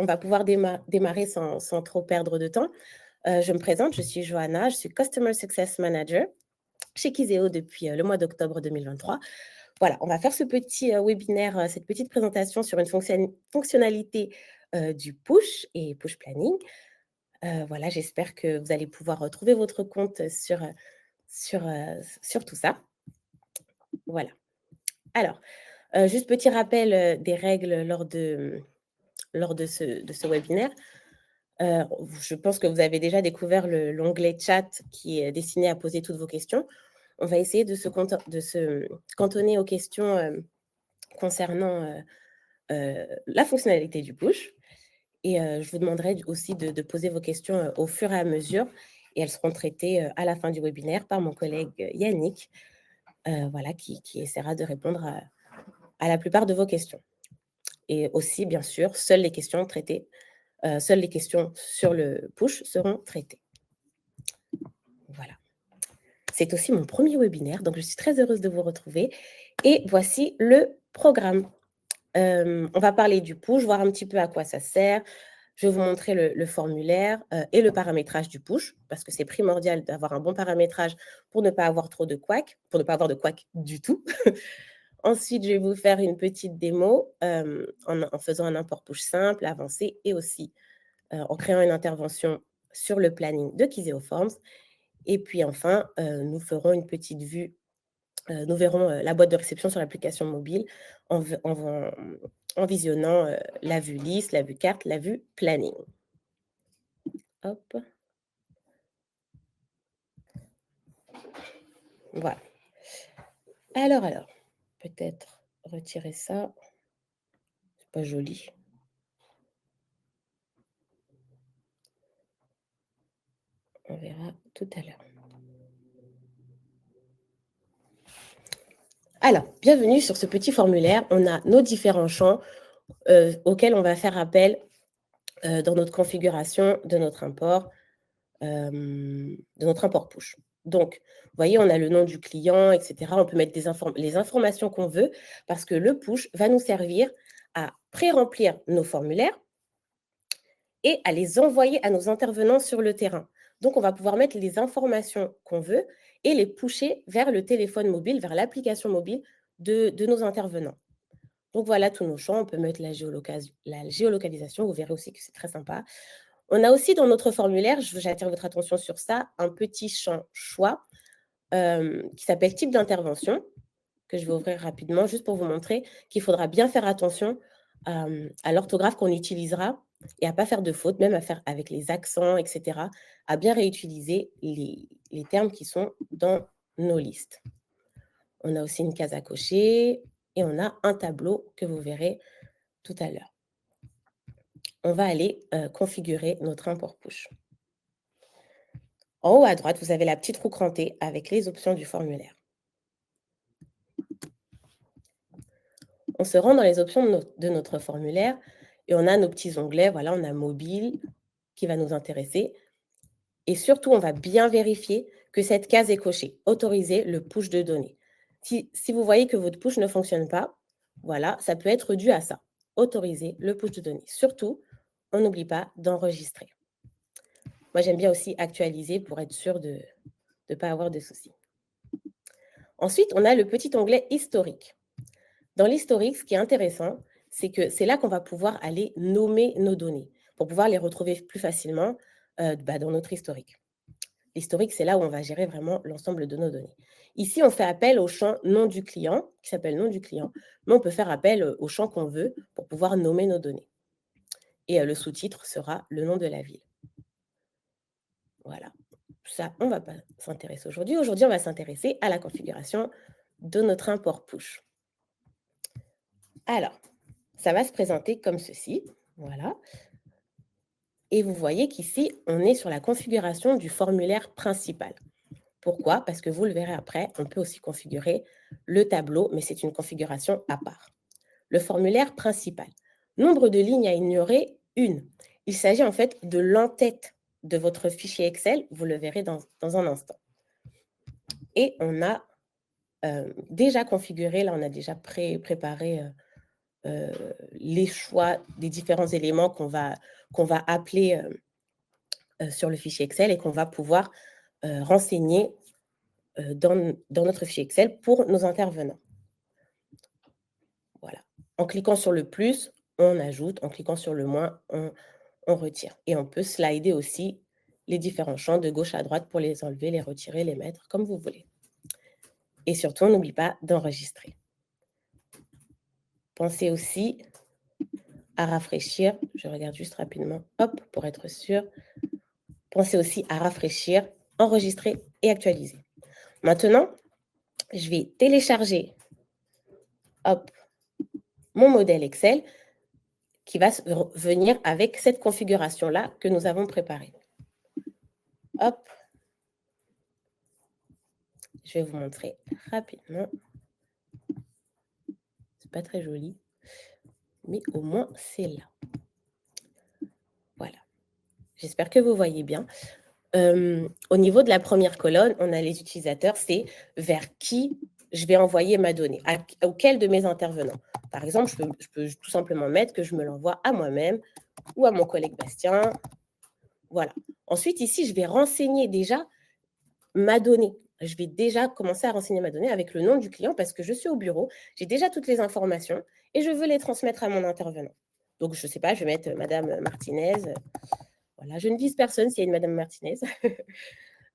on va pouvoir démarrer sans trop perdre de temps. Je me présente, je suis Johanna, je suis Customer Success Manager chez Kizeo depuis, le mois d'octobre 2023. Voilà, on va faire ce petit, webinaire, cette petite présentation sur une fonctionnalité, du push et push planning. Voilà, j'espère que vous allez pouvoir, trouver votre compte sur tout ça. Voilà. Alors, juste petit rappel, des règles lors de ce webinaire. Je pense que vous avez déjà découvert l'onglet chat qui est destiné à poser toutes vos questions. On va essayer de se cantonner aux questions, concernant, la fonctionnalité du push et je vous demanderai aussi de poser vos questions, au fur et à mesure et elles seront traitées, à la fin du webinaire par mon collègue, Yannick, voilà, qui essaiera de répondre à la plupart de vos questions et aussi, bien sûr, seules les questions sur le push seront traitées. Voilà. C'est aussi mon premier webinaire, donc je suis très heureuse de vous retrouver et voici le programme. On va parler du push, voir un petit peu à quoi ça sert. Je vais vous montrer le formulaire, et le paramétrage du push, parce que c'est primordial d'avoir un bon paramétrage pour ne pas avoir trop de couacs, pour ne pas avoir de couacs du tout. Ensuite, je vais vous faire une petite démo, en faisant un import push simple, avancé et aussi, en créant une intervention sur le planning de Kizeo Forms et puis enfin, nous verrons, la boîte de réception sur l'application mobile en visionnant, la vue liste, la vue carte, la vue planning. Hop. Voilà. Alors, peut-être retirer ça, c'est pas joli. On verra tout à l'heure. Alors, bienvenue sur ce petit formulaire. On a nos différents champs, auxquels on va faire appel, dans notre configuration de notre import push. Donc, vous voyez, on a le nom du client, et cetera. On peut mettre les informations qu'on veut parce que le push va nous servir à pré-remplir nos formulaires et à les envoyer à nos intervenants sur le terrain. Donc, on va pouvoir mettre les informations qu'on veut et les pusher vers le téléphone mobile, vers l'application mobile de nos intervenants. Donc, voilà tous nos champs. On peut mettre la géolocalisation. Vous verrez aussi que c'est très sympa. On a aussi dans notre formulaire, j'attire votre attention sur ça, un petit champ choix qui s'appelle type d'intervention, que je vais ouvrir rapidement, juste pour vous montrer qu'il faudra bien faire attention à l'orthographe qu'on utilisera et à ne pas faire de fautes, même à faire avec les accents, etc., à bien réutiliser les termes qui sont dans nos listes. On a aussi une case à cocher et on a un tableau que vous verrez tout à l'heure. On va aller configurer notre import push. En haut à droite, vous avez la petite roue crantée avec les options du formulaire. On se rend dans les options de notre formulaire et on a nos petits onglets. Voilà, on a mobile qui va nous intéresser. Et surtout, on va bien vérifier que cette case est cochée. Autoriser le push de données. Si vous voyez que votre push ne fonctionne pas, voilà, ça peut être dû à ça. Autoriser le push de données. Surtout, on n'oublie pas d'enregistrer. Moi, j'aime bien aussi actualiser pour être sûr de ne pas avoir de soucis. Ensuite, on a le petit onglet historique. Dans l'historique, ce qui est intéressant, c'est que c'est là qu'on va pouvoir aller nommer nos données pour pouvoir les retrouver plus facilement dans notre historique. L'historique, c'est là où on va gérer vraiment l'ensemble de nos données. Ici, on fait appel au champ nom du client, qui s'appelle nom du client, mais on peut faire appel au champ qu'on veut pour pouvoir nommer nos données. Et le sous-titre sera le nom de la ville. Voilà. Ça, on ne va pas s'intéresser aujourd'hui. Aujourd'hui, on va s'intéresser à la configuration de notre import push. Alors, ça va se présenter comme ceci. Voilà. Et vous voyez qu'ici, on est sur la configuration du formulaire principal. Pourquoi? Parce que vous le verrez après, on peut aussi configurer le tableau, mais c'est une configuration à part. Le formulaire principal. Nombre de lignes à ignorer, 1. Il s'agit en fait de l'entête de votre fichier Excel. Vous le verrez dans un instant. Et on a déjà configuré, là on a déjà préparé les choix des différents éléments qu'on va appeler sur le fichier Excel et qu'on va pouvoir renseigner dans notre fichier Excel pour nos intervenants. Voilà. En cliquant sur le plus, on ajoute, en cliquant sur le moins, on retire. Et on peut slider aussi les différents champs de gauche à droite pour les enlever, les retirer, les mettre comme vous voulez. Et surtout, on n'oublie pas d'enregistrer. Pensez aussi à rafraîchir, je regarde juste rapidement, hop, pour être sûr. Pensez aussi à rafraîchir, enregistrer et actualiser. Maintenant, je vais télécharger, hop, mon modèle Excel qui va venir avec cette configuration-là que nous avons préparée. Hop, je vais vous montrer rapidement. C'est pas très joli, mais au moins c'est là. Voilà. J'espère que vous voyez bien. Au niveau de la première colonne, on a les utilisateurs, c'est vers qui je vais envoyer ma donnée, auquel de mes intervenants. Par exemple, je peux tout simplement mettre que je me l'envoie à moi-même ou à mon collègue Bastien. Voilà. Ensuite, ici, je vais renseigner déjà ma donnée. Je vais déjà commencer à renseigner ma donnée avec le nom du client parce que je suis au bureau, j'ai déjà toutes les informations et je veux les transmettre à mon intervenant. Donc, je ne sais pas, je vais mettre Madame Martinez. Voilà, je ne vise personne s'il y a une Madame Martinez.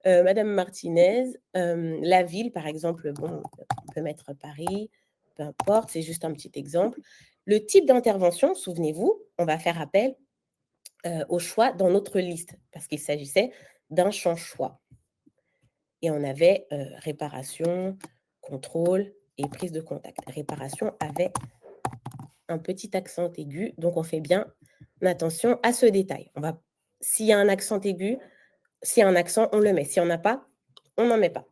Madame Martinez, la ville, par exemple, bon, on peut mettre Paris, peu importe, c'est juste un petit exemple. Le type d'intervention, souvenez-vous, on va faire appel au choix dans notre liste parce qu'il s'agissait d'un champ choix. Et on avait réparation, contrôle et prise de contact. Réparation avait un petit accent aigu, donc on fait bien attention à ce détail. S'il y a un accent aigu, s'il y a un accent, on le met. Si on n'a pas, on n'en met pas.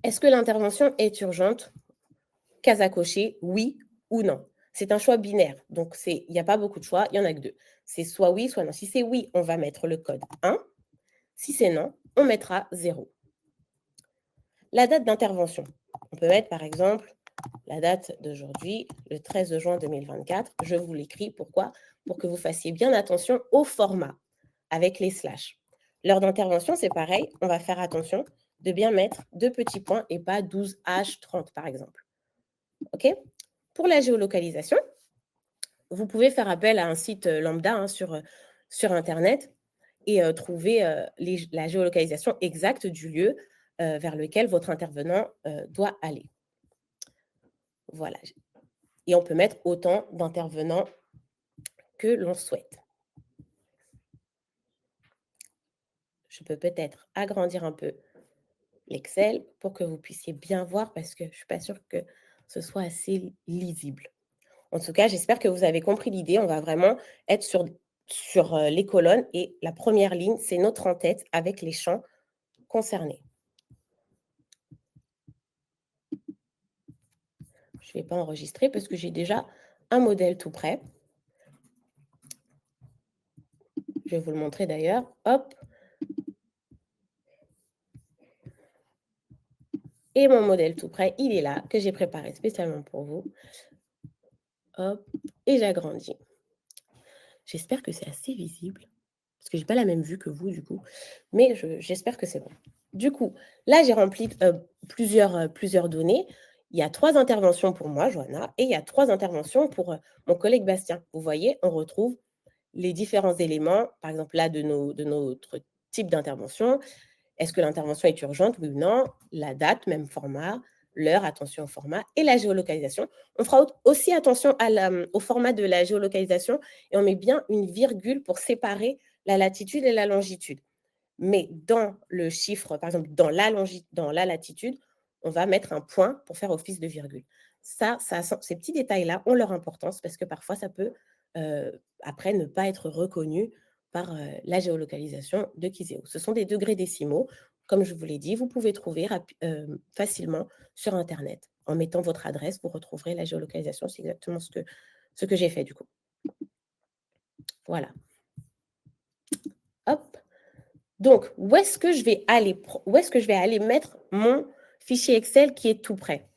Est-ce que l'intervention est urgente? Case à cocher, oui ou non. C'est un choix binaire, donc il n'y a pas beaucoup de choix, il n'y en a que deux. C'est soit oui, soit non. Si c'est oui, on va mettre le code 1. Si c'est non, on mettra 0. La date d'intervention. On peut mettre par exemple la date d'aujourd'hui, le 13 juin 2024. Je vous l'écris. Pourquoi? Pour que vous fassiez bien attention au format avec les slash. L'heure d'intervention, c'est pareil. On va faire attention de bien mettre 2 petits points et pas 12H30 par exemple. OK? Pour la géolocalisation, vous pouvez faire appel à un site lambda sur Internet et trouver la géolocalisation exacte du lieu vers lequel votre intervenant doit aller. Voilà. Et on peut mettre autant d'intervenants que l'on souhaite. Je peux peut-être agrandir un peu l'Excel pour que vous puissiez bien voir parce que je ne suis pas sûre que ce soit assez lisible. En tout cas, j'espère que vous avez compris l'idée. On va vraiment être sur les colonnes et la première ligne, c'est notre en-tête avec les champs concernés. Je ne vais pas enregistrer parce que j'ai déjà un modèle tout prêt. Je vais vous le montrer d'ailleurs. Hop. Et mon modèle tout prêt, il est là, que j'ai préparé spécialement pour vous. Hop. Et j'agrandis. J'espère que c'est assez visible, parce que je n'ai pas la même vue que vous, du coup. Mais j'espère que c'est bon. Du coup, là, j'ai rempli plusieurs données. Il y a 3 interventions pour moi, Johanna, et il y a 3 interventions pour mon collègue Bastien. Vous voyez, on retrouve les différents éléments, par exemple là, de notre type d'intervention. Est-ce que l'intervention est urgente, oui ou non? La date, même format, l'heure, attention au format, et la géolocalisation. On fera aussi attention au format de la géolocalisation et on met bien une virgule pour séparer la latitude et la longitude. Mais dans le chiffre, par exemple, dans la latitude, on va mettre un point pour faire office de virgule. Ces petits détails-là ont leur importance parce que parfois, ça peut, après, ne pas être reconnu par la géolocalisation de Kiséo. Ce sont des degrés décimaux. Comme je vous l'ai dit, vous pouvez trouver facilement sur Internet. En mettant votre adresse, vous retrouverez la géolocalisation. C'est exactement ce que j'ai fait du coup. Voilà. Hop. Donc, où est-ce que je vais aller mettre mon fichier Excel qui est tout prêt?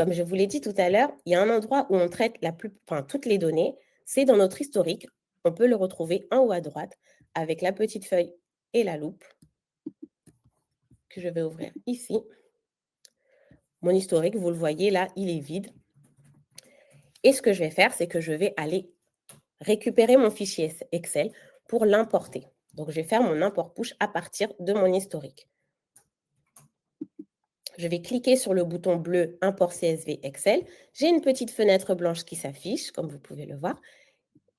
Comme je vous l'ai dit tout à l'heure, il y a un endroit où on traite toutes les données, c'est dans notre historique. On peut le retrouver en haut à droite avec la petite feuille et la loupe que je vais ouvrir ici. Mon historique, vous le voyez là, il est vide. Et ce que je vais faire, c'est que je vais aller récupérer mon fichier Excel pour l'importer. Donc, je vais faire mon import push à partir de mon historique. Je vais cliquer sur le bouton bleu Import CSV Excel. J'ai une petite fenêtre blanche qui s'affiche, comme vous pouvez le voir.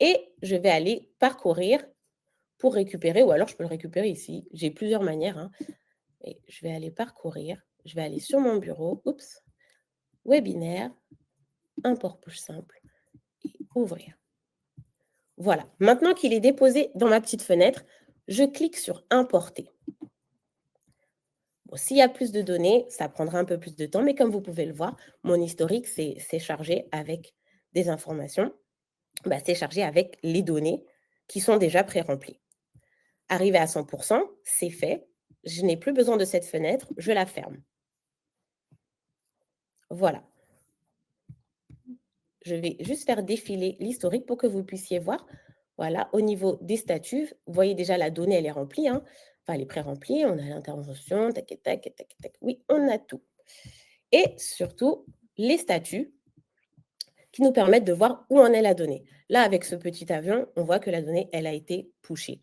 Et je vais aller parcourir pour récupérer, ou alors je peux le récupérer ici. J'ai plusieurs manières. Hein. Et je vais aller parcourir. Je vais aller sur mon bureau. Oups. Webinaire. Import push simple. Et ouvrir. Voilà. Maintenant qu'il est déposé dans ma petite fenêtre, je clique sur Importer. Bon, s'il y a plus de données, ça prendra un peu plus de temps, mais comme vous pouvez le voir, mon historique, c'est chargé avec des informations. C'est chargé avec les données qui sont déjà pré-remplies. Arrivé à 100%, c'est fait. Je n'ai plus besoin de cette fenêtre, je la ferme. Voilà. Je vais juste faire défiler l'historique pour que vous puissiez voir. Voilà, au niveau des statuts, vous voyez déjà la donnée, elle est remplie. Hein. Enfin, elle est pré-remplie. On a l'intervention, tac, tac, tac, tac, tac. Oui, on a tout. Et surtout, les statuts qui nous permettent de voir où en est la donnée. Là, avec ce petit avion, on voit que la donnée, elle a été pushée.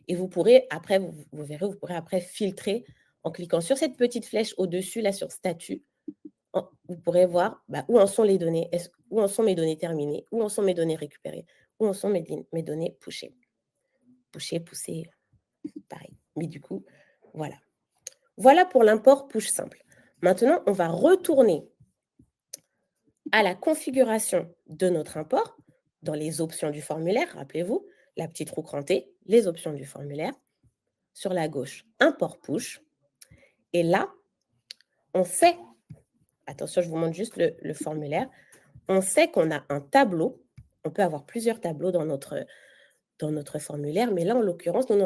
Et vous pourrez, après, vous verrez, vous pourrez après filtrer en cliquant sur cette petite flèche au-dessus, là, sur statut. Vous pourrez voir où en sont les données, où en sont mes données terminées, où en sont mes données récupérées, où en sont mes données pushées. Pushées, poussées, pareil. Mais du coup, voilà. Voilà pour l'import push simple. Maintenant, on va retourner à la configuration de notre import dans les options du formulaire. Rappelez-vous, la petite roue crantée, les options du formulaire. Sur la gauche, import push. Et là, on sait, attention, je vous montre juste le formulaire, on sait qu'on a un tableau. On peut avoir plusieurs tableaux dans notre formulaire, mais là, en l'occurrence, nous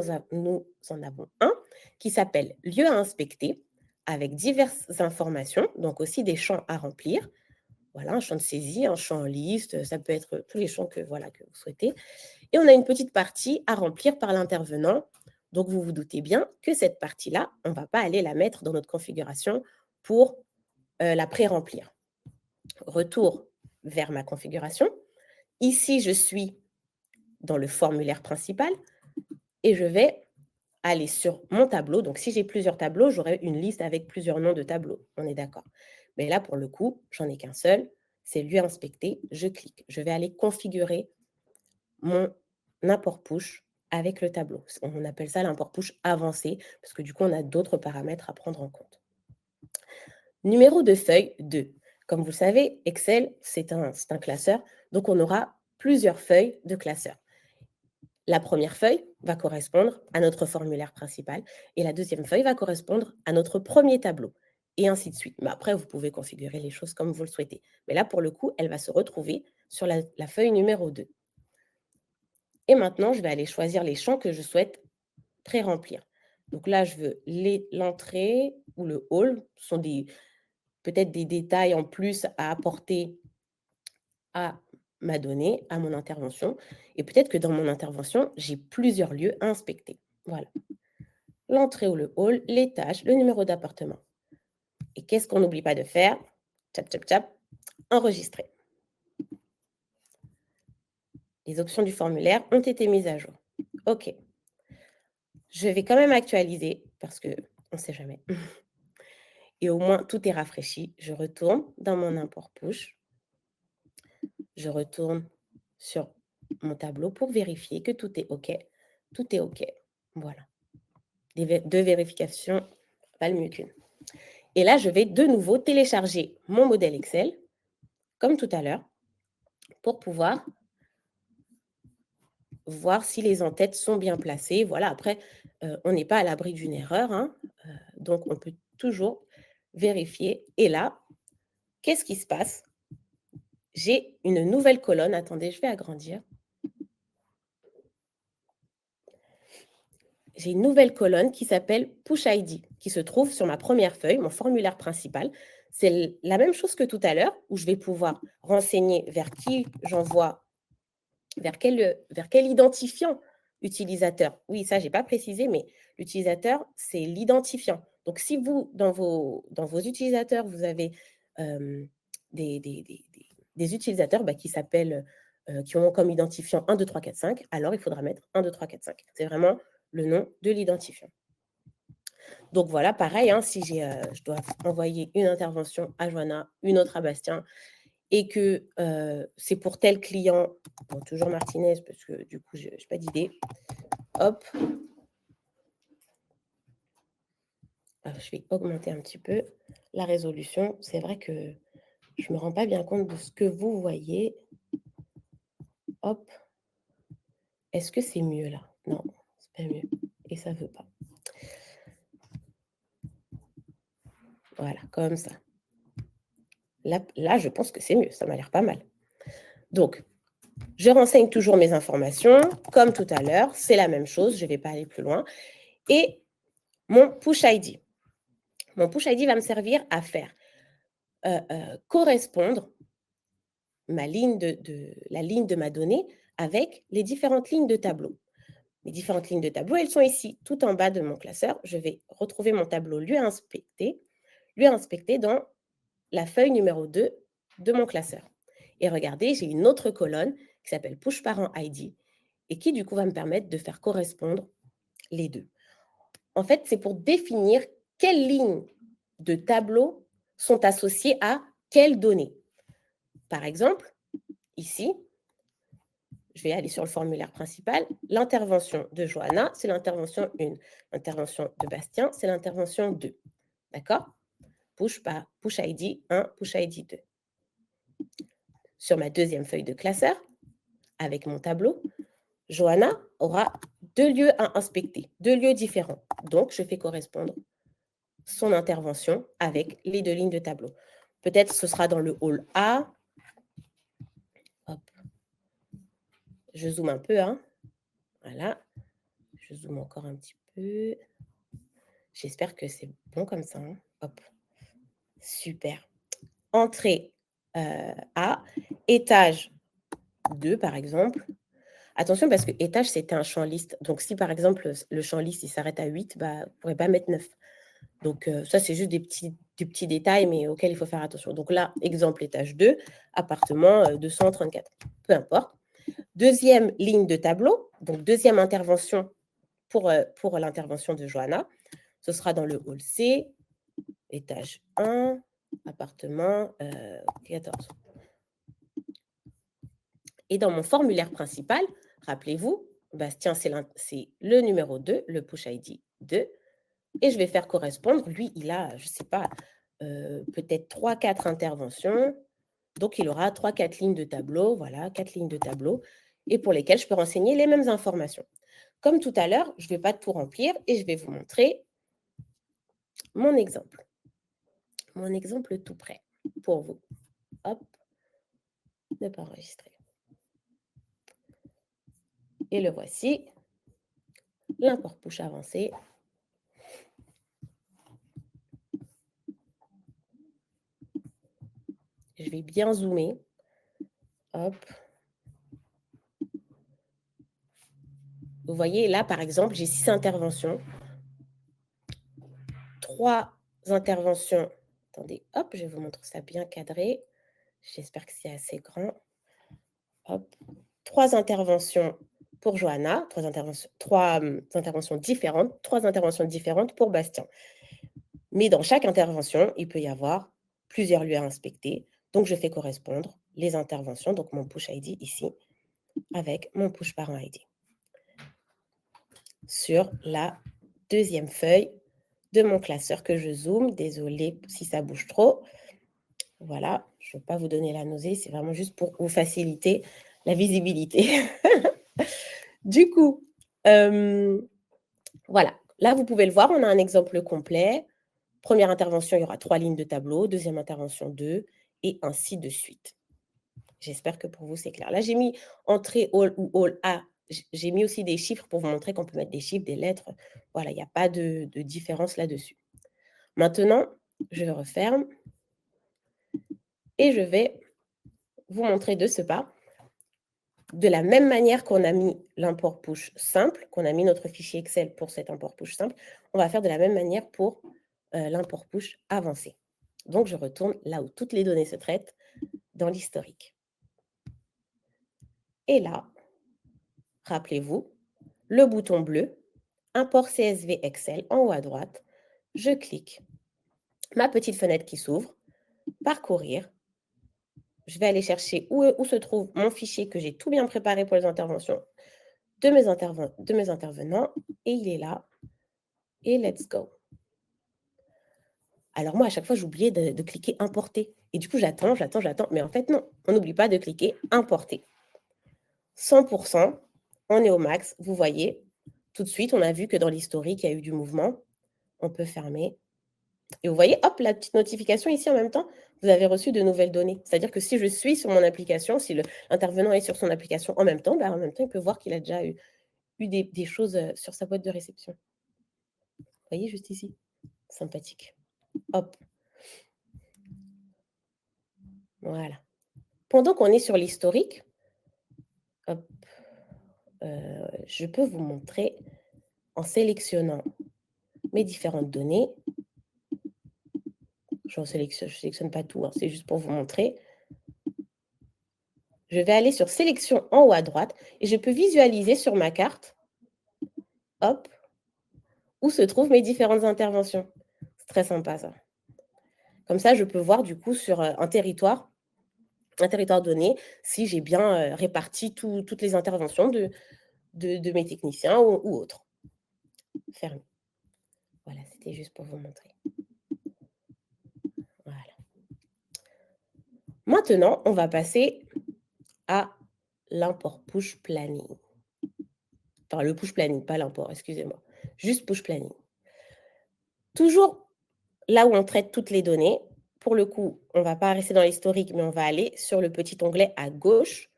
en avons un qui s'appelle lieu à inspecter avec diverses informations, donc aussi des champs à remplir. Voilà, un champ de saisie, un champ en liste, ça peut être tous les champs que vous souhaitez. Et on a une petite partie à remplir par l'intervenant. Donc, vous vous doutez bien que cette partie-là, on ne va pas aller la mettre dans notre configuration pour la pré-remplir. Retour vers ma configuration. Ici, je suis dans le formulaire principal et je vais aller sur mon tableau. Donc, si j'ai plusieurs tableaux, j'aurai une liste avec plusieurs noms de tableaux. On est d'accord. Mais là, pour le coup, j'en ai qu'un seul. C'est lieu inspecté. Je clique. Je vais aller configurer mon import push avec le tableau. On appelle ça l'import push avancé parce que du coup, on a d'autres paramètres à prendre en compte. Numéro de feuille 2. Comme vous le savez, Excel, c'est un classeur. Donc, on aura plusieurs feuilles de classeur. La première feuille va correspondre à notre formulaire principal et la deuxième feuille va correspondre à notre premier tableau et ainsi de suite. Mais après, vous pouvez configurer les choses comme vous le souhaitez. Mais là, pour le coup, elle va se retrouver sur la feuille numéro 2. Et maintenant, je vais aller choisir les champs que je souhaite pré-remplir. Donc là, je veux l'entrée ou le hall. Ce sont peut-être des détails en plus à apporter à ma donnée, à mon intervention. Et peut-être que dans mon intervention, j'ai plusieurs lieux à inspecter. Voilà. L'entrée ou le hall, les tâches, le numéro d'appartement. Et qu'est-ce qu'on n'oublie pas de faire? Tchap, tchap, tchap. Enregistrer. Les options du formulaire ont été mises à jour. OK. Je vais quand même actualiser parce qu'on ne sait jamais. Et au moins, tout est rafraîchi. Je retourne dans mon import push. Je retourne sur mon tableau pour vérifier que tout est OK. Tout est OK. Voilà. Deux vérifications, pas le mieux qu'une. Et là, je vais de nouveau télécharger mon modèle Excel, comme tout à l'heure, pour pouvoir voir si les en-têtes sont bien placées. Voilà, après, on n'est pas à l'abri d'une erreur, hein, donc on peut toujours vérifier. Et là, qu'est-ce qui se passe? J'ai une nouvelle colonne. Attendez, je vais agrandir. j'ai une nouvelle colonne qui s'appelle Push ID, qui se trouve sur ma première feuille, mon formulaire principal. C'est la même chose que tout à l'heure, où je vais pouvoir renseigner vers qui j'envoie, vers quel identifiant utilisateur. Oui, ça, je n'ai pas précisé, mais l'utilisateur, c'est l'identifiant. Donc, si vous, dans vos utilisateurs, vous avez des, des- des- des- des utilisateurs qui s'appellent, qui ont comme identifiant 1, 2, 3, 4, 5, alors il faudra mettre 1, 2, 3, 4, 5. C'est vraiment le nom de l'identifiant. Donc voilà, pareil, hein, si je dois envoyer une intervention à Joanna, une autre à Bastien, et que c'est pour tel client, bon, toujours Martinez, parce que du coup, je n'ai pas d'idée. Hop. Je vais augmenter un petit peu la résolution. C'est vrai que je ne me rends pas bien compte de ce que vous voyez. Hop. Est-ce que c'est mieux là? Non, c'est pas mieux. Et ça ne veut pas. Voilà, comme ça. Là, je pense que c'est mieux. Ça m'a l'air pas mal. Donc, je renseigne toujours mes informations. Comme tout à l'heure, c'est la même chose. Je ne vais pas aller plus loin. Et mon push ID. Mon push ID va me servir à faire correspondre la ligne de ma donnée avec les différentes lignes de tableau. Les différentes lignes de tableau, elles sont ici, tout en bas de mon classeur. Je vais retrouver mon tableau lieu inspecté dans la feuille numéro 2 de mon classeur. Et regardez, j'ai une autre colonne qui s'appelle Push Parent ID et qui, du coup, va me permettre de faire correspondre les deux. En fait, c'est pour définir quelles lignes de tableau sont associées à quelles données. Par exemple, ici, je vais aller sur le formulaire principal. L'intervention de Johanna, c'est l'intervention 1. L'intervention de Bastien, c'est l'intervention 2. D'accord? Push ID 1, push ID 2. Sur ma deuxième feuille de classeur, avec mon tableau, Johanna aura 2 lieux à inspecter, 2 lieux différents. Donc, je fais correspondre son intervention avec les 2 lignes de tableau. Peut-être ce sera dans le hall A. Hop. Je zoome un peu. Hein. Voilà. Je zoome encore un petit peu. J'espère que c'est bon comme ça. Hein. Hop. Super. Entrée A, étage 2 par exemple. Attention parce que étage, c'était un champ liste. Donc, si par exemple, le champ liste, il s'arrête à 8, vous ne pourrez pas mettre 9. Donc, ça, c'est juste des petits détails, mais auxquels il faut faire attention. Donc là, exemple étage 2, appartement 234. Peu importe. Deuxième ligne de tableau, donc deuxième intervention pour l'intervention de Johanna. Ce sera dans le hall C, étage 1, appartement 14. Et dans mon formulaire principal, rappelez-vous, Bastien, c'est le numéro 2, le push ID 2. Et je vais faire correspondre. Lui, il a, je ne sais pas, peut-être 3-4 interventions. Donc, il aura 3-4 lignes de tableau. Voilà, 4 lignes de tableau. Et pour lesquelles je peux renseigner les mêmes informations. Comme tout à l'heure, je ne vais pas tout remplir et je vais vous montrer mon exemple. Mon exemple tout prêt pour vous. Hop, ne pas enregistrer. Et le voici. L'import push avancé. Je vais bien zoomer. Hop. Vous voyez, là, par exemple, j'ai 6 interventions. 3 interventions. Attendez, hop, je vais vous montrer ça bien cadré. J'espère que c'est assez grand. Hop. 3 interventions pour Johanna, 3 interventions différentes, 3 interventions différentes pour Bastien. Mais dans chaque intervention, il peut y avoir plusieurs lieux à inspecter. Donc, je fais correspondre les interventions, donc mon push ID ici, avec mon push parent ID. Sur la deuxième feuille de mon classeur que je zoome. Désolée si ça bouge trop. Voilà, je ne veux pas vous donner la nausée, c'est vraiment juste pour vous faciliter la visibilité. Du coup, voilà. Là, vous pouvez le voir, on a un exemple complet. Première intervention, il y aura 3 lignes de tableau. Deuxième intervention, 2, et ainsi de suite. J'espère que pour vous, c'est clair. Là, j'ai mis entrée hall ou hall A j'ai mis aussi des chiffres pour vous montrer qu'on peut mettre des chiffres, des lettres. Voilà, il n'y a pas de différence là-dessus. Maintenant, je referme et je vais vous montrer de ce pas. De la même manière qu'on a mis l'import push simple, qu'on a mis notre fichier Excel pour cet import push simple, on va faire de la même manière pour l'import push avancé. Donc, je retourne là où toutes les données se traitent, dans l'historique. Et là, rappelez-vous, le bouton bleu, import CSV Excel en haut à droite, je clique, ma petite fenêtre qui s'ouvre, parcourir, je vais aller chercher où se trouve mon fichier que j'ai tout bien préparé pour les interventions de mes intervenants, et il est là, et let's go. Alors moi, à chaque fois, j'oubliais de cliquer importer. Et du coup, j'attends. Mais en fait, non, on n'oublie pas de cliquer importer. 100%, on est au max. Vous voyez, tout de suite, on a vu que dans l'historique, il y a eu du mouvement. On peut fermer. Et vous voyez, hop, la petite notification ici en même temps, vous avez reçu de nouvelles données. C'est-à-dire que si je suis sur mon application, si l'intervenant est sur son application en même temps, il peut voir qu'il a déjà eu des choses sur sa boîte de réception. Vous voyez, juste ici. Sympathique. Hop. Voilà. Pendant qu'on est sur l'historique, hop, je peux vous montrer en sélectionnant mes différentes données. Je ne sélectionne pas tout, hein, c'est juste pour vous montrer. Je vais aller sur sélection en haut à droite et je peux visualiser sur ma carte, hop, où se trouvent mes différentes interventions. C'est très sympa ça. Comme ça, je peux voir du coup sur un territoire donné, si j'ai bien réparti toutes les interventions de mes techniciens ou autres. Fermé. Voilà, c'était juste pour vous montrer. Voilà. Maintenant, on va passer à l'import push planning. Enfin, le push planning, pas l'import, excusez-moi. Juste push planning. Toujours là où on traite toutes les données. Pour le coup, on ne va pas rester dans l'historique, mais on va aller sur le petit onglet à gauche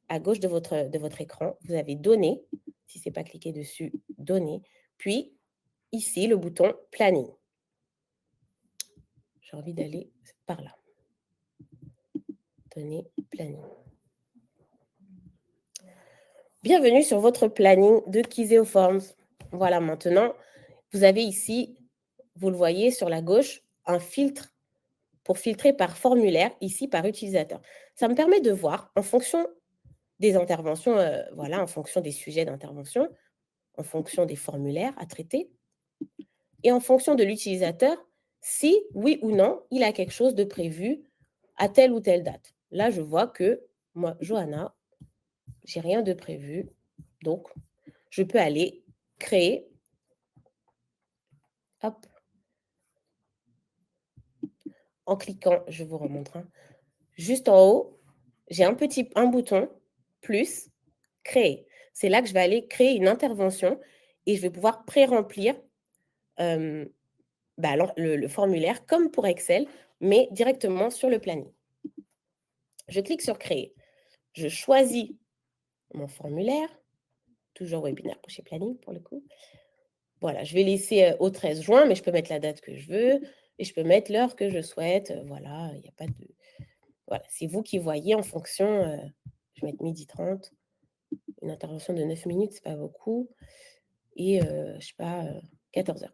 de votre écran. Vous avez données. Si ce n'est pas cliqué dessus, données. Puis, ici, le bouton planning. J'ai envie d'aller par là. Données, planning. Bienvenue sur votre planning de Kizeo Forms. Voilà, maintenant, vous avez ici, vous le voyez sur la gauche, un filtre pour filtrer par formulaire, ici par utilisateur. Ça me permet de voir en fonction des interventions, voilà, en fonction des sujets d'intervention, en fonction des formulaires à traiter, et en fonction de l'utilisateur, si, oui ou non, il a quelque chose de prévu à telle ou telle date. Là, je vois que moi, Johanna, j'ai rien de prévu, donc je peux aller créer, hop, en cliquant, je vous remontre, hein, juste en haut, j'ai un bouton, plus, créer. C'est là que je vais aller créer une intervention et je vais pouvoir pré-remplir le formulaire comme pour Excel, mais directement sur le planning. Je clique sur créer. Je choisis mon formulaire, toujours webinaire chez planning pour le coup. Voilà, je vais laisser au 13 juin, mais je peux mettre la date que je veux et je peux mettre l'heure que je souhaite. Voilà, il n'y a pas de... Voilà, c'est vous qui voyez en fonction. Je vais mettre 12h30. Une intervention de 9 minutes, c'est pas beaucoup. Et je sais pas, 14h.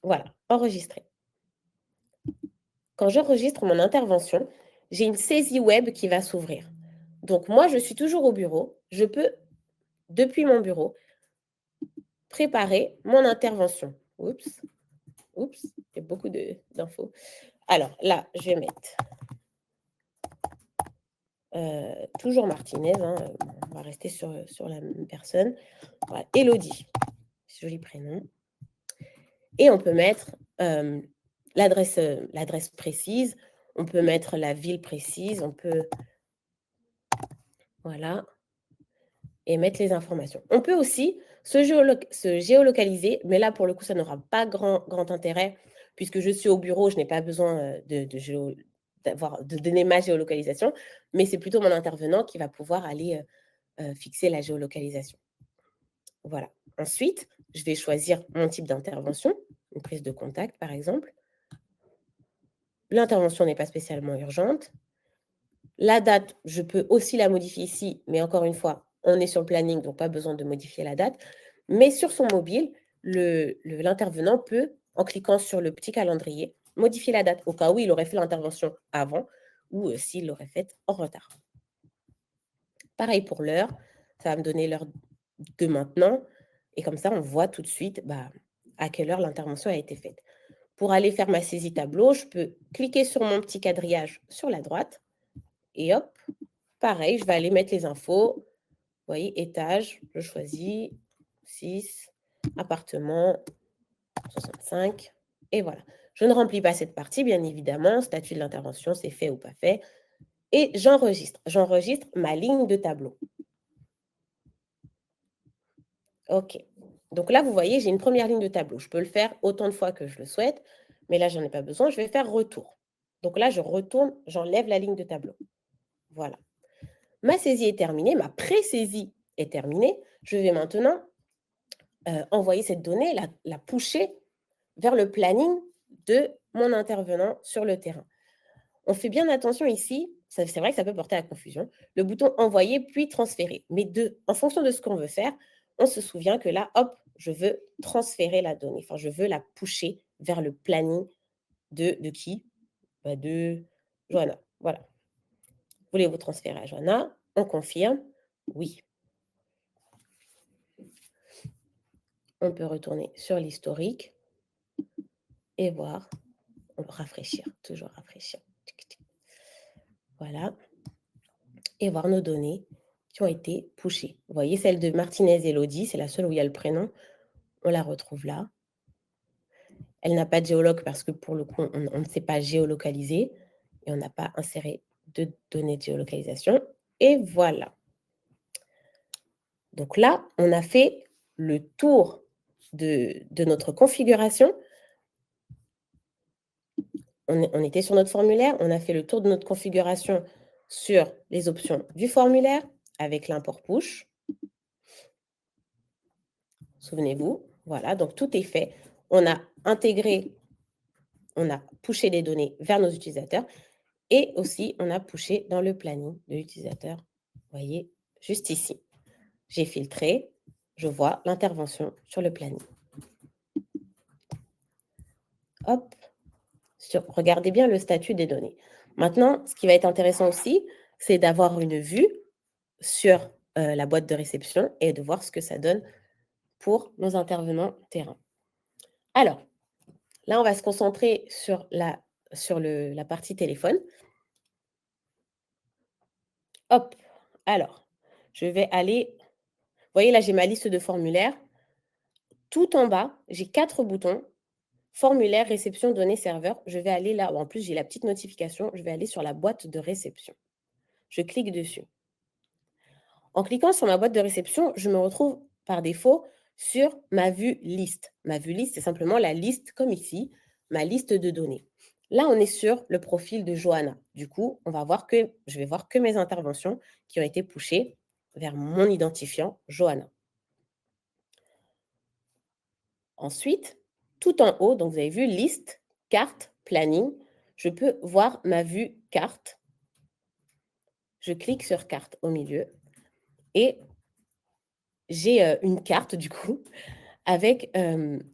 Voilà, enregistrer. Quand j'enregistre mon intervention, j'ai une saisie web qui va s'ouvrir. Donc moi, je suis toujours au bureau. Je peux, depuis mon bureau, préparer mon intervention. Oups, il y a beaucoup d'infos. Alors là, je vais mettre toujours Martinez, hein, on va rester sur la même personne. Voilà, Élodie, joli prénom. Et on peut mettre l'adresse précise, on peut mettre la ville précise, on peut, voilà, et mettre les informations. On peut aussi se géolocaliser, mais là, pour le coup, ça n'aura pas grand intérêt, puisque je suis au bureau, je n'ai pas besoin de donner ma géolocalisation, mais c'est plutôt mon intervenant qui va pouvoir aller fixer la géolocalisation. Voilà. Ensuite, je vais choisir mon type d'intervention, une prise de contact par exemple. L'intervention n'est pas spécialement urgente. La date, je peux aussi la modifier ici, mais encore une fois, on est sur le planning, donc pas besoin de modifier la date. Mais sur son mobile, l'intervenant peut, en cliquant sur le petit calendrier, modifier la date au cas où il aurait fait l'intervention avant ou s'il l'aurait faite en retard. Pareil pour l'heure, ça va me donner l'heure de maintenant et comme ça, on voit tout de suite à quelle heure l'intervention a été faite. Pour aller faire ma saisie tableau, je peux cliquer sur mon petit quadrillage sur la droite et hop, pareil, je vais aller mettre les infos. Vous voyez, étage, je choisis 6, appartement 65 et voilà. Je ne remplis pas cette partie, bien évidemment. Statut de l'intervention, c'est fait ou pas fait. Et j'enregistre. J'enregistre ma ligne de tableau. OK. Donc là, vous voyez, j'ai une première ligne de tableau. Je peux le faire autant de fois que je le souhaite, mais là, j'en ai pas besoin. Je vais faire retour. Donc là, je retourne, j'enlève la ligne de tableau. Voilà. Ma saisie est terminée, ma pré-saisie est terminée. Je vais maintenant envoyer cette donnée, la pusher vers le planning de mon intervenant sur le terrain. On fait bien attention ici, c'est vrai que ça peut porter à confusion, le bouton envoyer puis transférer. Mais en fonction de ce qu'on veut faire, on se souvient que là, hop, je veux transférer la donnée. Enfin, je veux la pusher vers le planning de qui? De Johanna. Voilà. Voulez-vous transférer à Johanna? On confirme. Oui. On peut retourner sur l'historique et voir. On peut rafraîchir, toujours rafraîchir. Voilà. Et voir nos données qui ont été pushées. Vous voyez, celle de Martinez Elodie, c'est la seule où il y a le prénom. On la retrouve là. Elle n'a pas de géologue parce que pour le coup, on ne sait pas géolocaliser et on n'a pas inséré de données de géolocalisation. Et voilà. Donc là, on a fait le tour de notre configuration. On était sur notre formulaire, on a fait le tour de notre configuration sur les options du formulaire avec l'import push. Souvenez-vous, voilà, donc tout est fait. On a intégré, on a pushé des données vers nos utilisateurs et aussi on a pushé dans le planning de l'utilisateur. Vous voyez, juste ici. J'ai filtré, je vois l'intervention sur le planning. Hop, regardez bien le statut des données. Maintenant, ce qui va être intéressant aussi, c'est d'avoir une vue sur la boîte de réception et de voir ce que ça donne pour nos intervenants terrain. Alors, là, on va se concentrer sur la partie téléphone. Hop, alors, je vais aller, vous voyez là, j'ai ma liste de formulaires. Tout en bas, j'ai 4 boutons. Formulaire, réception, données, serveur. Je vais aller là, en plus, j'ai la petite notification. Je vais aller sur la boîte de réception. Je clique dessus. En cliquant sur ma boîte de réception, je me retrouve par défaut sur ma vue liste. Ma vue liste, c'est simplement la liste, comme ici, ma liste de données. Là, on est sur le profil de Johanna. Du coup, je vais voir que mes interventions qui ont été pushées vers mon identifiant Johanna. Ensuite, tout en haut, donc vous avez vu liste, carte, planning, je peux voir ma vue carte. Je clique sur carte au milieu et j'ai une carte du coup avec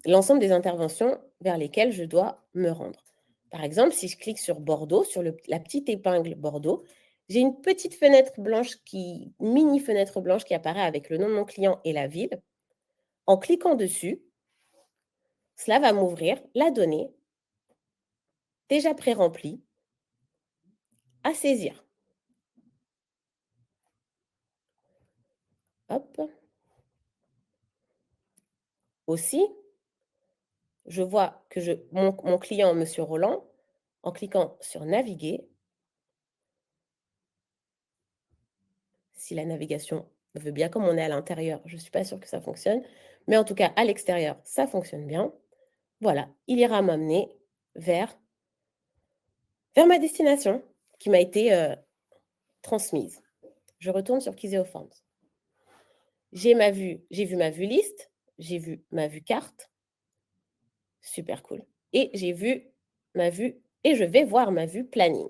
l'ensemble des interventions vers lesquelles je dois me rendre. Par exemple, si je clique sur Bordeaux, sur la petite épingle Bordeaux, j'ai une petite fenêtre blanche, mini fenêtre blanche qui apparaît avec le nom de mon client et la ville. En cliquant dessus, cela va m'ouvrir la donnée déjà pré-remplie à saisir. Hop. Aussi, je vois que mon client, Monsieur Roland, en cliquant sur Naviguer, si la navigation veut bien, comme on est à l'intérieur, je ne suis pas sûre que ça fonctionne, mais en tout cas, à l'extérieur, ça fonctionne bien. Voilà, il ira m'amener vers ma destination qui m'a été transmise. Je retourne sur Kizeo Forms. j'ai vu ma vue liste, j'ai vu ma vue carte, super cool. Et j'ai vu ma vue, et je vais voir ma vue planning.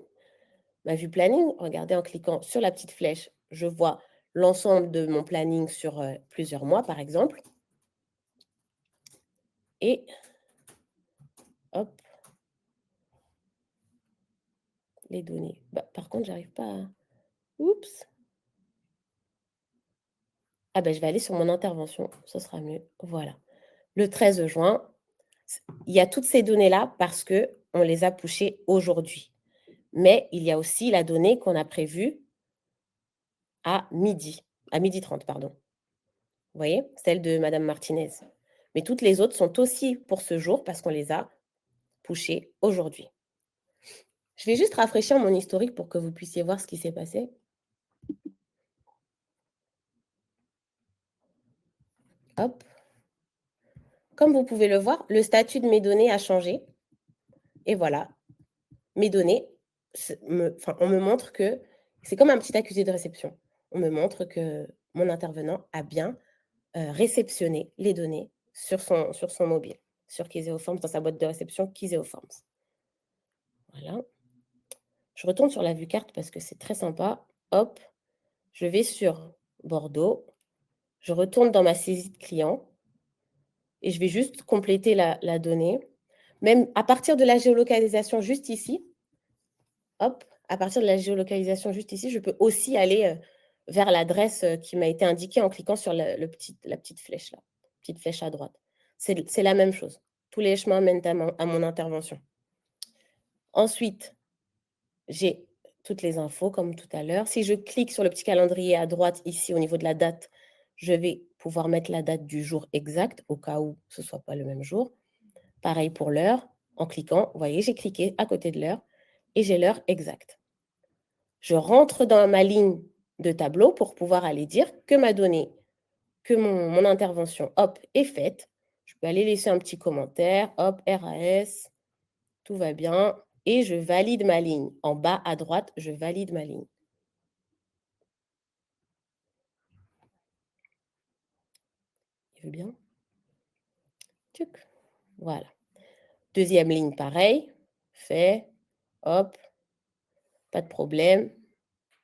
Ma vue planning, regardez en cliquant sur la petite flèche, je vois l'ensemble de mon planning sur plusieurs mois, par exemple. Et hop, les données. Bah, par contre, j'arrive pas à... Oups. Ah ben, je vais aller sur mon intervention, ce sera mieux. Voilà. Le 13 juin, il y a toutes ces données-là parce qu'on les a pushées aujourd'hui. Mais il y a aussi la donnée qu'on a prévue à midi 30, pardon. Vous voyez, celle de Madame Martinez. Mais toutes les autres sont aussi pour ce jour parce qu'on les a pushées aujourd'hui. Je vais juste rafraîchir mon historique pour que vous puissiez voir ce qui s'est passé. Hop. Comme vous pouvez le voir, le statut de mes données a changé. Et voilà, mes données, on me montre que c'est comme un petit accusé de réception. On me montre que mon intervenant a bien réceptionné les données sur son mobile, sur Kiseoforms, dans sa boîte de réception Kiseoforms. Voilà. Je retourne sur la vue carte parce que c'est très sympa. Hop, je vais sur Bordeaux. Je retourne dans ma saisie de client et je vais juste compléter la donnée. Même à partir de la géolocalisation juste ici, hop, à partir de la géolocalisation juste ici, je peux aussi aller vers l'adresse qui m'a été indiquée en cliquant sur la petite flèche là, petite flèche à droite. C'est la même chose. Tous les chemins mènent à mon intervention. Ensuite, j'ai toutes les infos comme tout à l'heure. Si je clique sur le petit calendrier à droite ici au niveau de la date, je vais pouvoir mettre la date du jour exact au cas où ce ne soit pas le même jour. Pareil pour l'heure. En cliquant, vous voyez, j'ai cliqué à côté de l'heure et j'ai l'heure exacte. Je rentre dans ma ligne de tableau pour pouvoir aller dire que ma donnée, que mon intervention, hop, est faite. Je peux aller laisser un petit commentaire, hop, RAS, tout va bien. Et je valide ma ligne. En bas à droite, je valide ma ligne. Il veut bien. Tchuc. Voilà. Deuxième ligne, pareil. Fait. Hop. Pas de problème.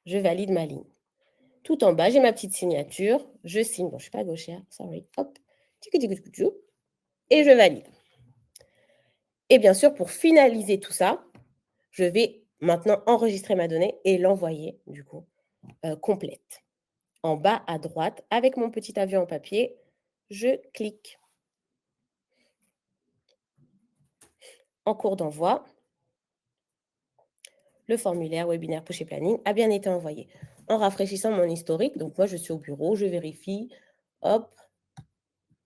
Je valide ma ligne. Tout en bas, j'ai ma petite signature. Je signe. Bon, je ne suis pas gauchère. Sorry. Hop. Et je valide. Et bien sûr, pour finaliser tout ça, je vais maintenant enregistrer ma donnée et l'envoyer, du coup, complète. En bas à droite, avec mon petit avion en papier, je clique. En cours d'envoi, le formulaire webinaire push et planning a bien été envoyé. En rafraîchissant mon historique, donc moi je suis au bureau, je vérifie, hop,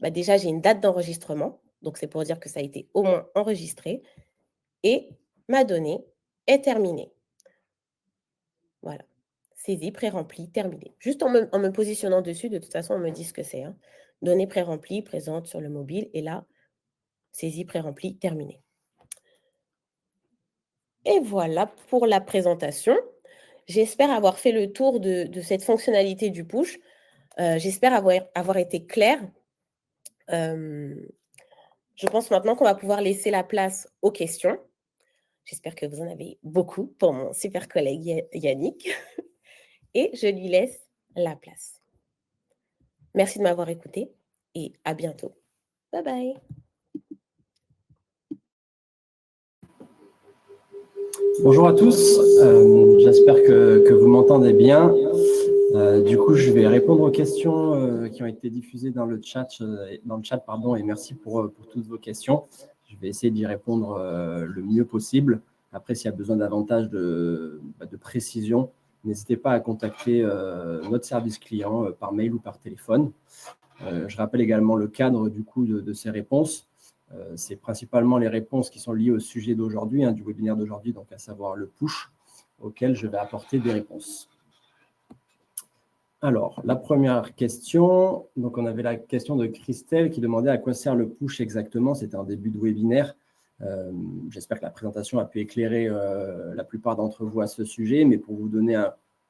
bah déjà j'ai une date d'enregistrement, donc c'est pour dire que ça a été au moins enregistré, et ma donnée est terminée. Voilà, saisie, pré-remplie, terminée. Juste en me positionnant dessus, de toute façon on me dit ce que c'est. Hein. Données pré-remplies, présentes sur le mobile, et là, saisie, pré-remplie, terminée. Et voilà pour la présentation. J'espère avoir fait le tour de cette fonctionnalité du push. J'espère avoir été claire. Je pense maintenant qu'on va pouvoir laisser la place aux questions. J'espère que vous en avez beaucoup pour mon super collègue Yannick. Et je lui laisse la place. Merci de m'avoir écouté et à bientôt. Bye bye. Bonjour à tous, j'espère que vous m'entendez bien. Du coup, je vais répondre aux questions qui ont été diffusées dans le chat, et merci pour toutes vos questions. Je vais essayer d'y répondre le mieux possible. Après, s'il y a besoin davantage de précision, n'hésitez pas à contacter notre service client par mail ou par téléphone. Je rappelle également le cadre du coup de ces réponses. C'est principalement les réponses qui sont liées au sujet d'aujourd'hui, du webinaire d'aujourd'hui, donc à savoir le push, auquel je vais apporter des réponses. Alors, la première question, donc on avait la question de Christelle qui demandait à quoi sert le push exactement. C'était un début de webinaire. J'espère que la présentation a pu éclairer la plupart d'entre vous à ce sujet, mais pour vous donner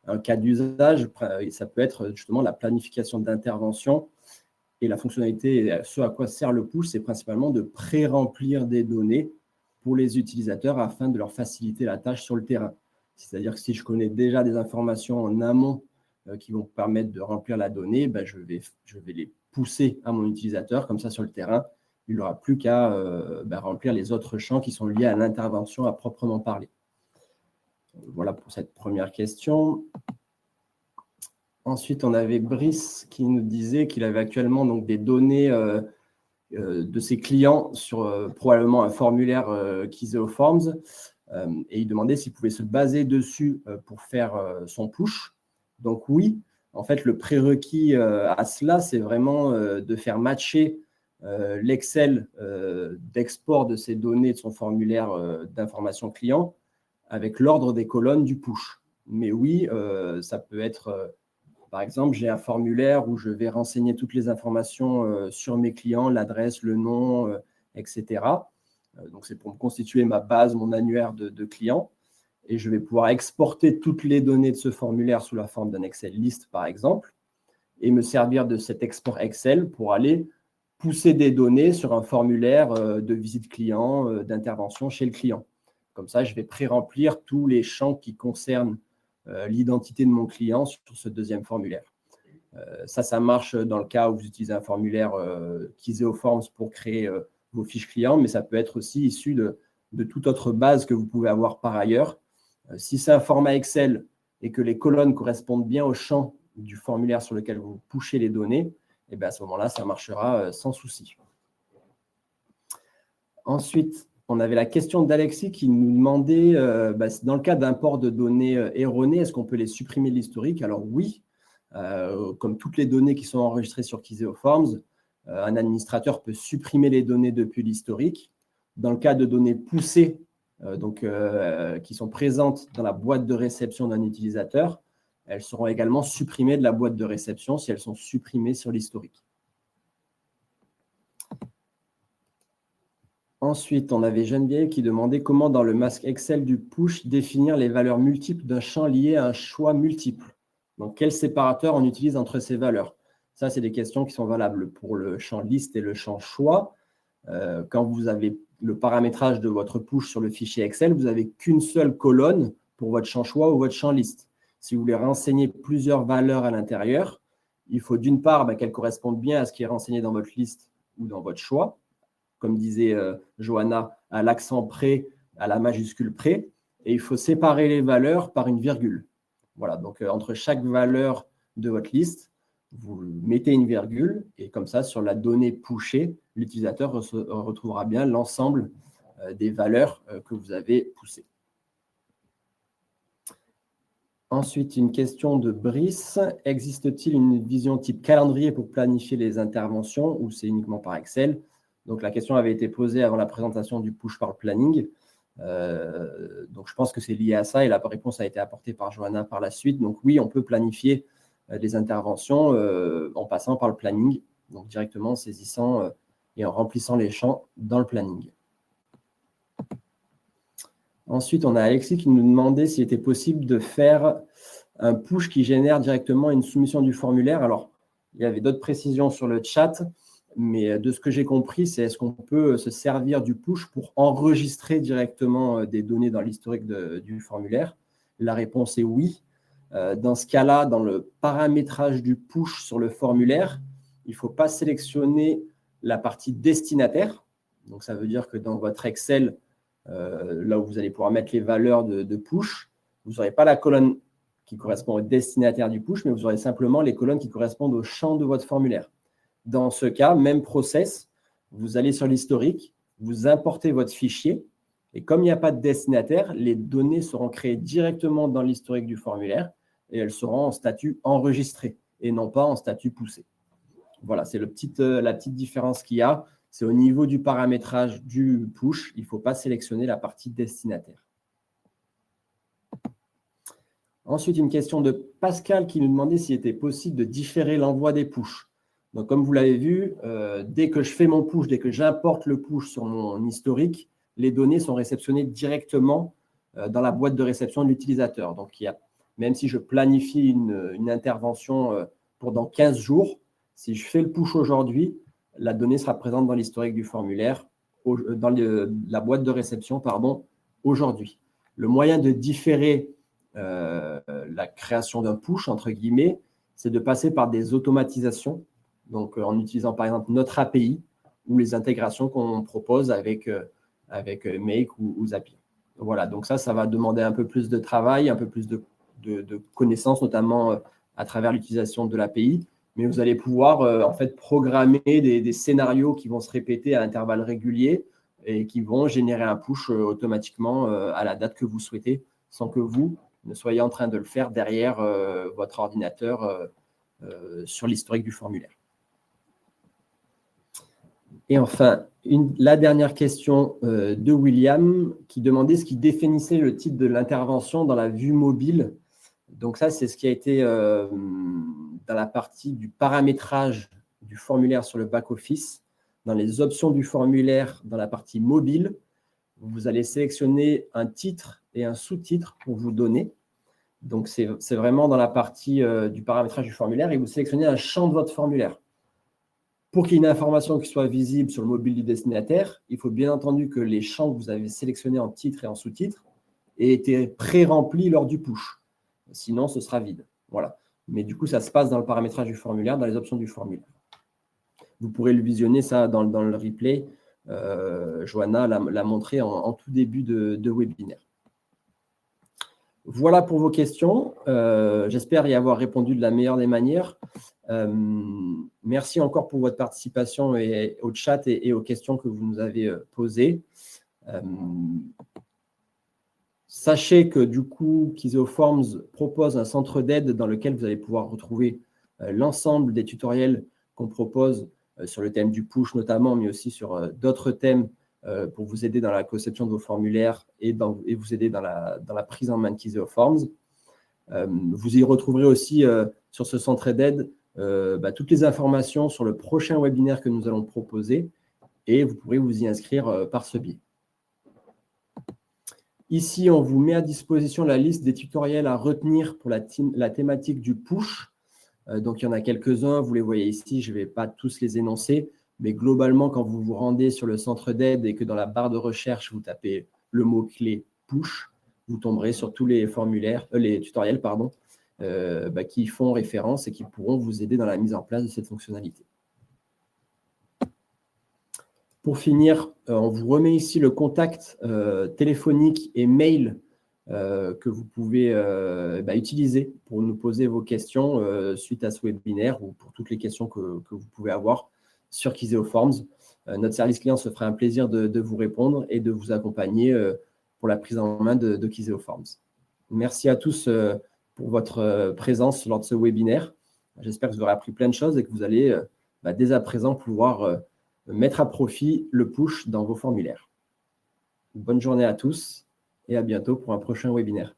Un cas d'usage, ça peut être justement la planification d'intervention. Et la fonctionnalité, ce à quoi sert le push, c'est principalement de pré-remplir des données pour les utilisateurs afin de leur faciliter la tâche sur le terrain. C'est-à-dire que si je connais déjà des informations en amont qui vont permettre de remplir la donnée, je vais les pousser à mon utilisateur. Comme ça, sur le terrain, il n'aura plus qu'à remplir les autres champs qui sont liés à l'intervention à proprement parler. Voilà pour cette première question. Ensuite, on avait Brice qui nous disait qu'il avait actuellement donc, des données de ses clients sur probablement un formulaire Kiseo Forms et il demandait s'il pouvait se baser dessus pour faire son push. Donc oui, en fait, le prérequis à cela, c'est vraiment de faire matcher l'Excel d'export de ces données de son formulaire d'information client avec l'ordre des colonnes du push. Mais oui, ça peut être, par exemple, j'ai un formulaire où je vais renseigner toutes les informations sur mes clients, l'adresse, le nom, etc. Donc, c'est pour me constituer ma base, mon annuaire de clients. Et je vais pouvoir exporter toutes les données de ce formulaire sous la forme d'un Excel list, par exemple, et me servir de cet export Excel pour aller pousser des données sur un formulaire de visite client, d'intervention chez le client. Comme ça, je vais pré-remplir tous les champs qui concernent l'identité de mon client sur ce deuxième formulaire. Ça marche dans le cas où vous utilisez un formulaire Kiseo Forms pour créer vos fiches clients, mais ça peut être aussi issu de toute autre base que vous pouvez avoir par ailleurs. Si c'est un format Excel et que les colonnes correspondent bien au champ du formulaire sur lequel vous pushez les données, et bien à ce moment-là, ça marchera sans souci. Ensuite, on avait la question d'Alexis qui nous demandait, dans le cas d'import de données erronées, est-ce qu'on peut les supprimer de l'historique? Alors oui, comme toutes les données qui sont enregistrées sur Kiseo Forms, un administrateur peut supprimer les données depuis l'historique. Dans le cas de données poussées, qui sont présentes dans la boîte de réception d'un utilisateur, elles seront également supprimées de la boîte de réception si elles sont supprimées sur l'historique. Ensuite, on avait Geneviève qui demandait comment, dans le masque Excel du push, définir les valeurs multiples d'un champ lié à un choix multiple. Donc, quel séparateur on utilise entre ces valeurs? Ça, c'est des questions qui sont valables pour le champ liste et le champ choix. Quand vous avez le paramétrage de votre push sur le fichier Excel, vous n'avez qu'une seule colonne pour votre champ choix ou votre champ liste. Si vous voulez renseigner plusieurs valeurs à l'intérieur, il faut d'une part qu'elles correspondent bien à ce qui est renseigné dans votre liste ou dans votre choix. Comme disait Johanna, à l'accent près, à la majuscule près. Et il faut séparer les valeurs par une virgule. Voilà, donc entre chaque valeur de votre liste, vous mettez une virgule et comme ça, sur la donnée pushée, l'utilisateur retrouvera bien l'ensemble des valeurs que vous avez poussées. Ensuite, une question de Brice. Existe-t-il une vision type calendrier pour planifier les interventions ou c'est uniquement par Excel? Donc, la question avait été posée avant la présentation du push par le planning. Donc, je pense que c'est lié à ça et la réponse a été apportée par Johanna par la suite. Donc, oui, on peut planifier des interventions en passant par le planning, donc directement en saisissant et en remplissant les champs dans le planning. Ensuite, on a Alexis qui nous demandait s'il était possible de faire un push qui génère directement une soumission du formulaire. Alors, il y avait d'autres précisions sur le chat, mais de ce que j'ai compris, c'est est-ce qu'on peut se servir du push pour enregistrer directement des données dans l'historique du formulaire? La réponse est oui. Dans ce cas-là, dans le paramétrage du push sur le formulaire, il ne faut pas sélectionner la partie destinataire. Donc, ça veut dire que dans votre Excel, là où vous allez pouvoir mettre les valeurs de push, vous n'aurez pas la colonne qui correspond au destinataire du push, mais vous aurez simplement les colonnes qui correspondent au champ de votre formulaire. Dans ce cas, même process, vous allez sur l'historique, vous importez votre fichier, et comme il n'y a pas de destinataire, les données seront créées directement dans l'historique du formulaire et elles seront en statut enregistré et non pas en statut poussé. Voilà, c'est la petite différence qu'il y a. C'est au niveau du paramétrage du push, il ne faut pas sélectionner la partie destinataire. Ensuite, une question de Pascal qui nous demandait s'il était possible de différer l'envoi des pushs. Donc, comme vous l'avez vu, dès que je fais mon push, dès que j'importe le push sur mon historique, les données sont réceptionnées directement dans la boîte de réception de l'utilisateur. Donc, il n'y a même si je planifie une intervention pour dans 15 jours, si je fais le push aujourd'hui, la donnée sera présente dans l'historique du formulaire, dans la boîte de réception, aujourd'hui. Le moyen de différer la création d'un push, entre guillemets, c'est de passer par des automatisations, donc en utilisant par exemple notre API ou les intégrations qu'on propose avec Make ou Zapier. Voilà, donc ça va demander un peu plus de travail, un peu plus de connaissances, notamment à travers l'utilisation de l'API, mais vous allez pouvoir en fait programmer des scénarios qui vont se répéter à intervalles réguliers et qui vont générer un push automatiquement à la date que vous souhaitez, sans que vous ne soyez en train de le faire derrière votre ordinateur sur l'historique du formulaire. Et enfin, la dernière question de William qui demandait ce qui définissait le titre de l'intervention dans la vue mobile. Donc ça, c'est ce qui a été dans la partie du paramétrage du formulaire sur le back-office. Dans les options du formulaire, dans la partie mobile, vous allez sélectionner un titre et un sous-titre pour vous donner. Donc, c'est vraiment dans la partie du paramétrage du formulaire et vous sélectionnez un champ de votre formulaire. Pour qu'il y ait une information qui soit visible sur le mobile du destinataire, il faut bien entendu que les champs que vous avez sélectionnés en titre et en sous-titre aient été pré-remplis lors du push. Sinon, ce sera vide. Voilà. Mais du coup, ça se passe dans le paramétrage du formulaire, dans les options du formulaire. Vous pourrez le visionner, ça, dans le replay. Johanna l'a montré en tout début de webinaire. Voilà pour vos questions. J'espère y avoir répondu de la meilleure des manières. Merci encore pour votre participation au chat et aux questions que vous nous avez posées. Sachez que du coup, Kiseoforms propose un centre d'aide dans lequel vous allez pouvoir retrouver l'ensemble des tutoriels qu'on propose sur le thème du push notamment, mais aussi sur d'autres thèmes pour vous aider dans la conception de vos formulaires et vous aider dans la prise en main de Kiseoforms. Vous y retrouverez aussi sur ce centre d'aide toutes les informations sur le prochain webinaire que nous allons proposer et vous pourrez vous y inscrire par ce biais. Ici, on vous met à disposition la liste des tutoriels à retenir pour la thématique du push. Donc, il y en a quelques-uns, vous les voyez ici, je ne vais pas tous les énoncer, mais globalement, quand vous vous rendez sur le centre d'aide et que dans la barre de recherche, vous tapez le mot-clé push, vous tomberez sur tous les tutoriels qui font référence et qui pourront vous aider dans la mise en place de cette fonctionnalité. Pour finir, on vous remet ici le contact téléphonique et mail que vous pouvez utiliser pour nous poser vos questions suite à ce webinaire ou pour toutes les questions que vous pouvez avoir sur Kiseoforms. Notre service client se fera un plaisir de vous répondre et de vous accompagner pour la prise en main de Kiseoforms. Merci à tous pour votre présence lors de ce webinaire. J'espère que vous aurez appris plein de choses et que vous allez dès à présent pouvoir mettre à profit le push dans vos formulaires. Bonne journée à tous et à bientôt pour un prochain webinaire.